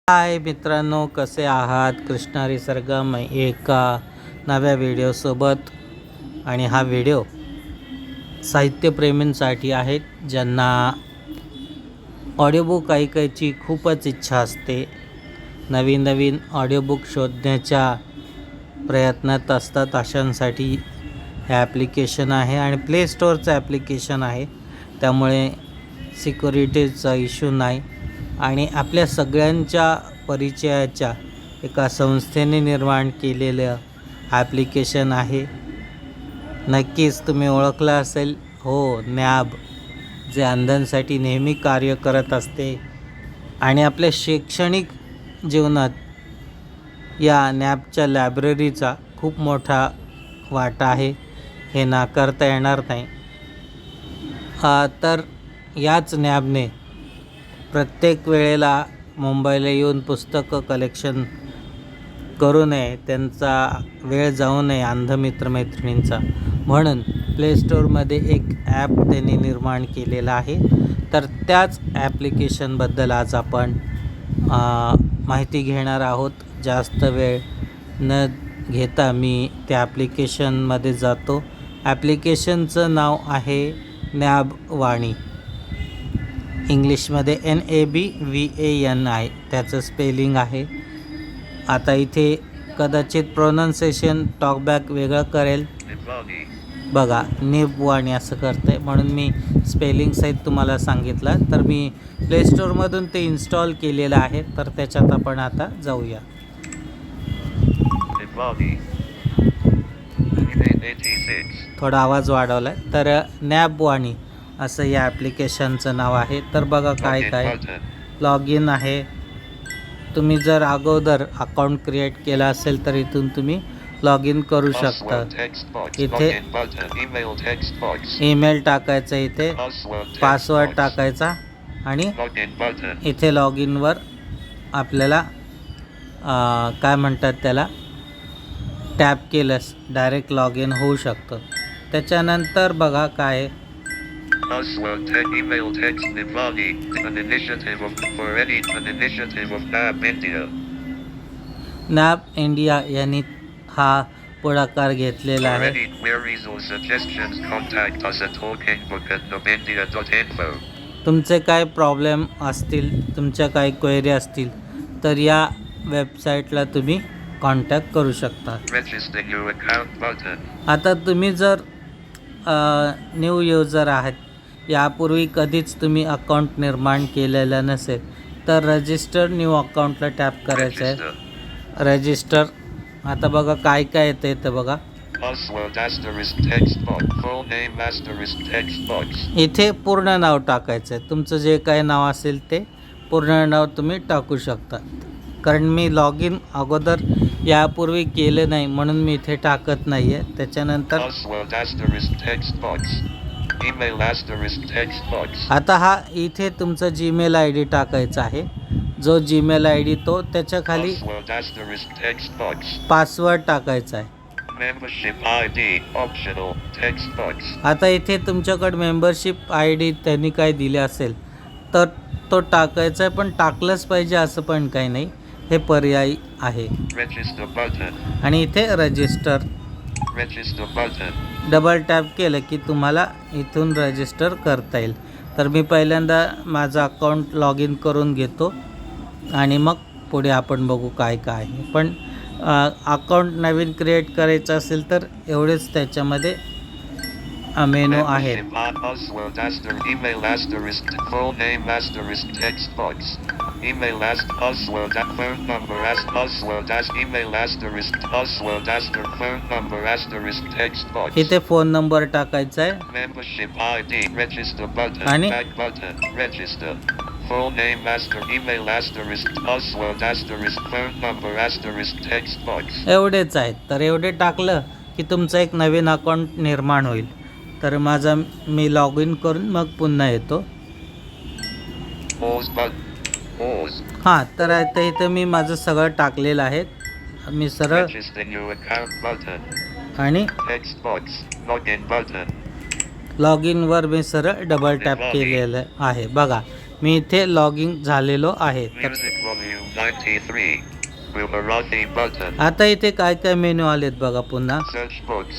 हाय मित्रांनो, कसे आहात? कृष्णारी सरगम एका नव्या व्हिडिओसोबत. आणि हा व्हिडिओ साहित्यप्रेमींसाठी आहेत, ज्यांना ऑडिओबुक ऐकायची खूपच इच्छा असते, नवीन नवीन ऑडिओबुक शोधण्याच्या प्रयत्नात असतात. अशांसाठी हे ॲप्लिकेशन आहे आणि प्ले स्टोअरचं ॲप्लिकेशन आहे, त्यामुळे सिक्युरिटीचा इश्यू नाही. आणि आपल्या सगळ्यांच्या परिचयाच्या एका संस्थेने निर्माण केलेलं ॲप्लिकेशन आहे. नक्कीच तुम्ही ओळखलं असेल, हो, नॅब, जे अंधांसाठी नेहमी कार्य करत असते. आणि आपल्या शैक्षणिक जीवनात या नॅबच्या लायब्ररीचा खूप मोठा वाटा आहे, हे नाकारता येणार नाही. तर याच नॅबने प्रत्येक वेळेला मुंबईला येऊन पुस्तकं कलेक्शन करू नये, त्यांचा वेळ जाऊ नये अंध मित्रमैत्रिणींचा, म्हणून प्ले स्टोअरमध्ये एक ॲप त्यांनी निर्माण केलेला आहे. तर त्याच ॲप्लिकेशनबद्दल आज आपण माहिती घेणार आहोत. जास्त वेळ न घेता मी त्या ॲप्लिकेशनमध्ये जातो. ॲप्लिकेशनचं नाव आहे नॅब वाणी. इंग्लिशमध्ये NABWAN आहे त्याचं स्पेलिंग आहे. आता इथे कदाचित प्रोनाऊन्सिएशन टॉकबॅक वेगळं करेल, बघा निबवाणी असं करतं आहे, म्हणून मी स्पेलिंगसहित तुम्हाला सांगितलं. तर मी प्ले स्टोअरमधून ते इन्स्टॉल केलेलं आहे, तर त्याच्यात आपण आता जाऊया. थोडा आवाज वाढवला आहे. तर नॅबवाणी असं या ॲप्लिकेशनचं नाव आहे. तर बघा काय काय लॉग इन आहे. तुम्ही जर अगोदर अकाउंट क्रिएट केला असेल तर इथून तुम्ही लॉग इन करू शकता. इथे ईमेल टाकायचा, इथे पासवर्ड टाकायचा आणि इथे लॉग इनवर आपल्याला काय म्हणतात त्याला टॅप केलंस डायरेक्ट लॉग इन होऊ शकतं. त्याच्यानंतर बघा काय email text Nivani, an initiative of NAB India. Nab India यांनी हा पुढाकार घेतलेला आहे. Queries or suggestions contact us at talkingbook@nabindia.info. तुमचे काय प्रॉब्लेम असतील, तुमच्या काही क्वेरी असतील तर या वेबसाईटला तुम्ही कॉन्टॅक्ट करू शकता. Registering your account button. आता तुम्ही जर न्यू युजर आहात, यापूर्वी कधीच तुम्ही अकाउंट निर्माण केलेलं नसेल, तर रजिस्टर न्यू अकाउंटला टॅप करायचं आहे. रजिस्टर. आता बघा काय काय येतं इथं बघा. Password asterisk text box. Full name asterisk text box. इथे पूर्ण नाव टाकायचं आहे. तुमचं जे काही नाव असेल ते पूर्ण नाव तुम्ही टाकू शकता. कारण मी लॉग इन अगोदर यापूर्वी केलं नाही, म्हणून मी इथे टाकत नाही आहे. त्याच्यानंतर Password asterisk text box. Email asterisk text box. आता हा इथे तुमचा जीमेल ID टाकायचा आहे. जो जीमेल ID तो त्याच्या खाली Password asterisk text box. Password टाकायचा आहे. Membership ID optional text box. आता इथे तुमच्याकडे मेंबरशिप ID त्यांनी काय दिले असेल तर तो टाकायचा आहे, पण टाकलंच पाहिजे असं पण काही नाही, हे पर्यायी आहे. Register button. आणि इथे register Register button. Double tap केलं की तुम्हाला इथून रजिस्टर करता येईल. तर मी पहिल्यांदा माझं अकाउंट लॉग इन करून घेतो आणि मग पुढे आपण बघू काय काय आहे. पण अकाउंट नवीन क्रिएट करायचं असेल तर एवढेच त्याच्यामध्ये मेनू आहेत. Password asterisk email asterisk full name asterisk text box. Email password phone number password email asterisk password phone number asterisk text box. इथे फोन नंबर टाकायचा आहे. Membership ID register button. आणि back button register. Full name email asterisk password asterisk phone number asterisk text box. एवढेच आहेत. तर एवढे टाकलं की तुमचं एक नवीन अकाउंट निर्माण होईल. तर माझा मी लॉग इन करून मग पुन्हा येतो. Pause button. Pause. हां, तर आता इथं मी माझं सगळं टाकलेलं आहे. मी सरळ Registering your account button. आणि Text box. Login button. लॉग इनवर मी सरळ डबल टॅप केलेलं आहे. बघा मी इथे लॉगिंग झालेलो आहे. तर Music volume 93. Gujarati button. आता इथे काय काय मेनू आलेत बघा पुन्हा. Search books.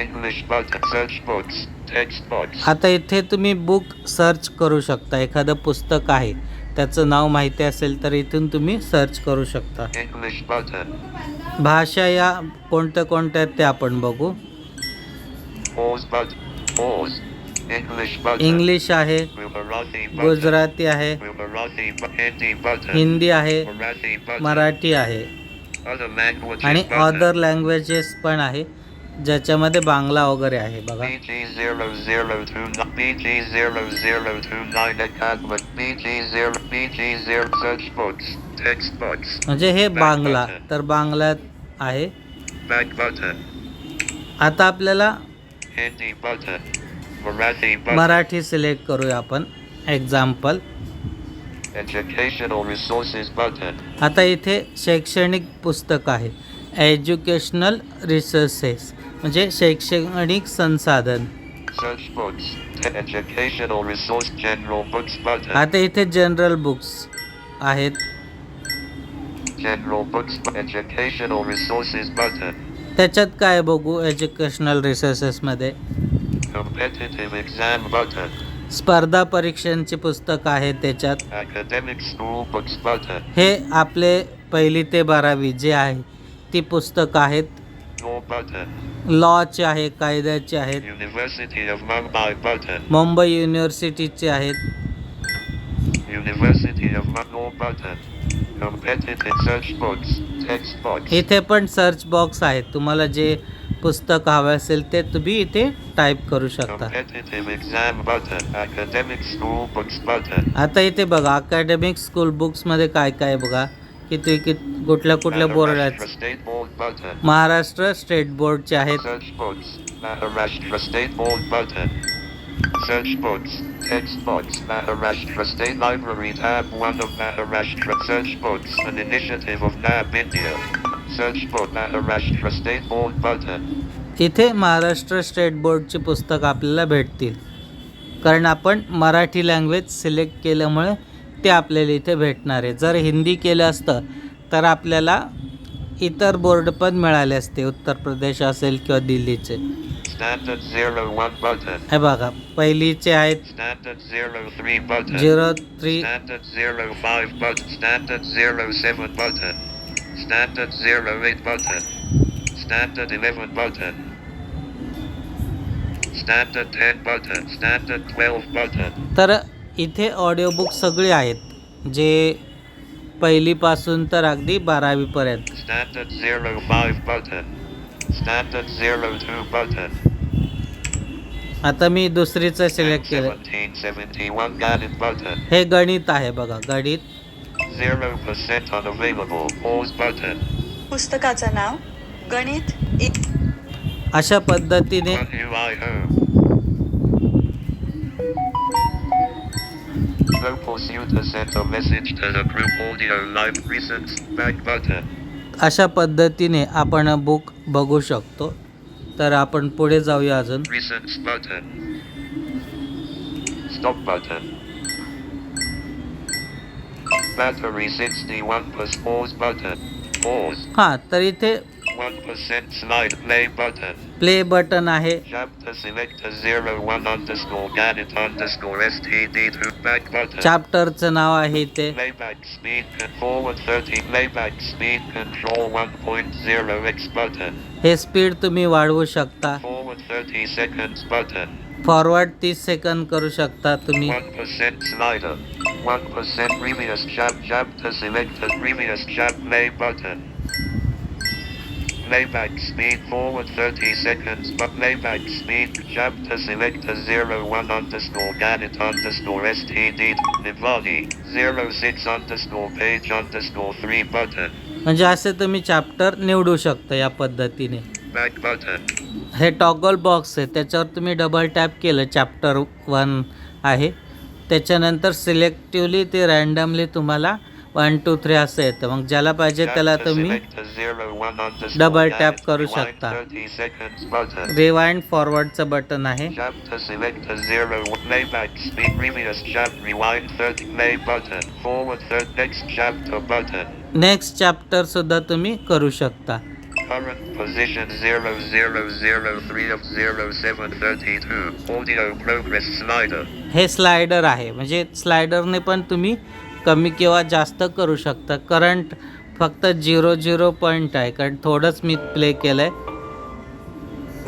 English button. Search books. Text box. आता इथे तुम्ही बुक सर्च करू शकता. एखादं पुस्तक आहे त्याचं नाव माहिती असेल तर इथून तुम्ही सर्च करू शकता. English button. भाषा या कोणत्या कोणत्या आहेत ते आपण बघू. Pause button. Pause. English button. English आहे, Gujarati button. गुजराती आहे, Gujarati Hindi button. हिंदी आहे, Marathi button. मराठी आहे Other languages आणि button. अदर लँग्वेजेस पण आहे ज्याच्यामध्ये बांगला वगैरे आहे बघा. BG002 BG0029 Academic BG0 Search books. Text box. म्हणजे हे बांगला, तर बांगल्यात आहे. Back button. आता आपल्याला Hindi button. Marathi button. Marathi select करूया आपण. एक्झाम्पल. Educational resources button. आता इथे शैक्षणिक पुस्तक आहे. एज्युकेशनल रिसोर्सेस म्हणजे शैक्षणिक संसाधन. Search books. Educational resource general books button. आता इथे जनरल बुक्स आहेत. General books. Educational resources button. त्याच्यात काय बघू एज्युकेशनल रिसोर्सेसमध्ये. Competitive exam button. स्पर्धा परीक्षांची पुस्तक आहेत त्याच्यात. Academic school books button. हे आपले 1ली ते 12वी जे आहे ती पुस्तकं आहेत. Law button. लॉचे आहे, कायद्याचे आहेत. University of Mumbai button. Mumbai युनिव्हर्सिटीचे आहेत. University of Law button. Competitive search books. Text box. इथे पण सर्च बॉक्स आहेत. तुम्हाला जे पुस्तक हवे असेल ते तुम्ही इथे टाईप करू शकता. Competitive exam button. Academic school books button. आता इथे बघा अकॅडमिक स्कूल बुक्समध्ये काय काय बघा. किती कुठल्या कुठल्या बोर्ड आहेत. Maharashtra State Board button. Maharashtra state बोर्डचे आहेत. Search books. Maharashtra State Board button. Search books. Text box. Maharashtra State Library tab 1 of Maharashtra. Search books. An initiative of NAB India. Search book. Maharashtra State Board button. इथे Maharashtra state बोर्डची पुस्तक आपल्याला भेटतील कारण आपण Marathi language select केल्यामुळे ते आपल्याला इथे भेटणार आहे. जर हिंदी केलं असतं तर आपल्याला इतर बोर्ड पण मिळाले असते. उत्तर प्रदेश असेल किंवा दिल्लीचे. Standard 01 button. हे बघा पहिलीचे आहेत Standard 03 button. 03. Standard 05 button. Standard 07 button. Standard 08 button. Standard 11 button. Standard 10 button. Standard 12 button. तर इथे ऑडिओबुक सगळे आहेत जे पहिलीपासून तर अगदी 12वीपर्यंत. Standard 05 button. Standard 02 button. आता मी दुसरीचं सिलेक्ट केलं. 1771 Gannett button. हे गणित आहे बघा. गणित 0% unavailable. Pause button. पुस्तकाचं नाव गणित. अशा पद्धतीने What do I heard? Purpose you to send a message to the group audio live recent back button. अशा पद्धतीने आपण बुक बघू शकतो. तर आपण पुढे जाऊया अजून. Recent button. Stop button. Battery 61 plus pause button. Pause. हां तर इथे 1% slide play button. Play button आहे. Chapter select a 01 underscore Gannett underscore STD to back button. चॅप्टरचं नाव आहे इथे. Playback speed forward 30. Playback speed control 1.0 x button. हे speed तुम्ही वाढवू शकता. Forward 30 seconds button. Forward 30 second करू शकता तुम्ही. 1% slider. 1% previous chapter select a previous play button. Playback speed forward 30 seconds but playback speed chapter select a 01 underscore Gannett underscore STD Nivani 06 underscore page underscore 3 button. म्हणजे असे तुम्ही chapter निवडू शकता या पद्धतीने. Back button. हे टॉगल बॉक्स आहे त्याच्यावर तुम्ही डबल टॅप केलं चॅप्टर 1 आहे त्याच्यानंतर सिलेक्टिवली ते रँडमली तुम्हाला 1 2 3 असं येतं. मग ज्याला पाहिजे त्याला Chapter तुम्ही selector 01 underscore double dash tap करू rewind शकता. 30 seconds button. रिवाइंड फॉरवर्डचं बटन आहे. Chapter selector 01 playback speed previous chapter rewind 30 play button. Forward third next chapter button. Next chapter सुद्धा तुम्ही करू शकता. Current position 0003 of 0732. Audio progress slider. हे slider आहे, म्हणजे स्लायडरने पण तुम्ही कमी किंवा जास्त करू शकता. करंट फक्त 00 पॉईंट आहे, कारण थोडंच मी प्ले केलं आहे.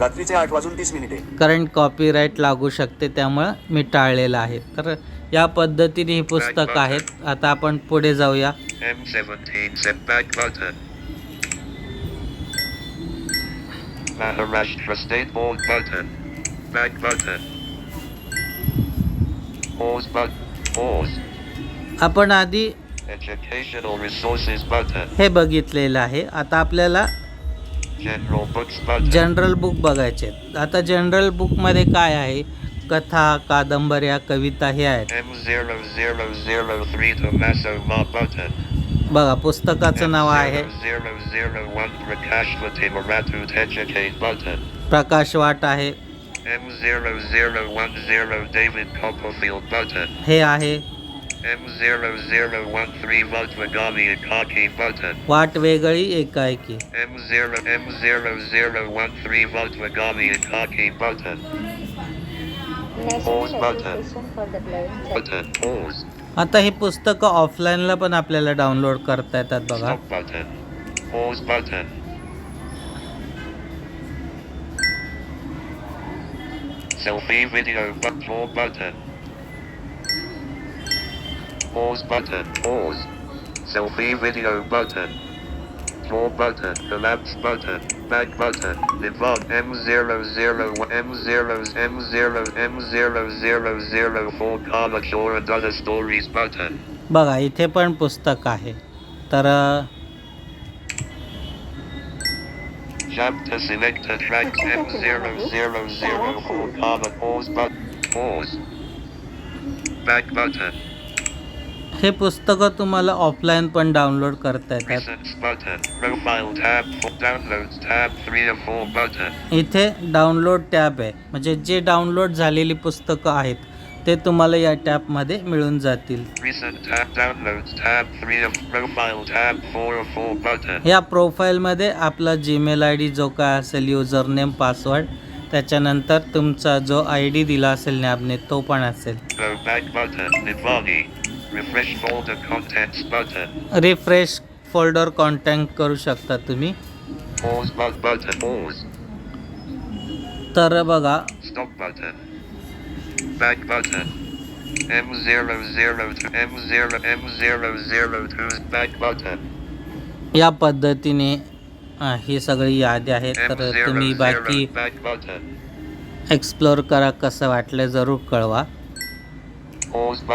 रात्रीचे 8:30 करंट कॉपीराईट लागू शकते, त्यामुळं मी टाळलेलं आहे. तर या पद्धतीने ही पुस्तक आहेत. आता आपण पुढे जाऊया. M17 set back button. Maharashtra State Board button. Back button. Pause button. Pause. आपण आधी Educational resources button. हे बघितलेलं आहे. आता आपल्याला General books button. General book बघायचे आहेत. आता जनरल बुकमध्ये काय आहे? कथा, कादंबऱ्या, कविता हे आहेत. M0003 Tommaso Ma button. बघा, पुस्तकाचं नाव आहे M0001 Prakashvati Maratut Educate button. प्रकाश वाट आहे. M0010 David Copperfield button. हे आहे M0013 Volkswagen Akaki button. वाट वेगळी एकाएकी. M0013 Volkswagen Akaki button. Pause button. Button. Pause. आता ही पुस्तकं ऑफलाईनला पण आपल्याला डाउनलोड करता येतात बघा. Stop button. Pause button. Selfie video more button. Pause button. Pause. Selfie video button. More button. Collapse button. Back button. Devon M0004 College or other stories button. बघा, इथे पण पुस्तक आहे. तर Chapter selector tracks M0004 pause button. Pause. Back button. हे पुस्तकं तुम्हाला offline पण डाउनलोड करता येतात. Recents button. Profile tab. Downloads tab 3 of 4 button. इथे डाउनलोड टॅब आहे, म्हणजे जे डाउनलोड झालेली पुस्तकं आहेत ते तुम्हाला या टॅबमध्ये मिळून जातील. Recent tab. Downloads tab 3 of profile tab 4 of 4 button. या प्रोफाईलमध्ये आपला जीमेल आय डी जो काय असेल, युजर नेम, पासवर्ड, त्याच्यानंतर तुमचा जो ID दिला असेल नॅबने तो पण असेल. Go back button. Nivani. Refresh folder contents button. Refresh folder contact करू शकता तुम्ही. Pause button. Pause. तर बघा, Stop button. Back button. M0002 back button. या पद्धतीने ही सगळी यादी आहे. तर तुम्ही बाकी M00 back button. एक्सप्लोर करा, कसं वाटलं जरूर कळवा. Pause button.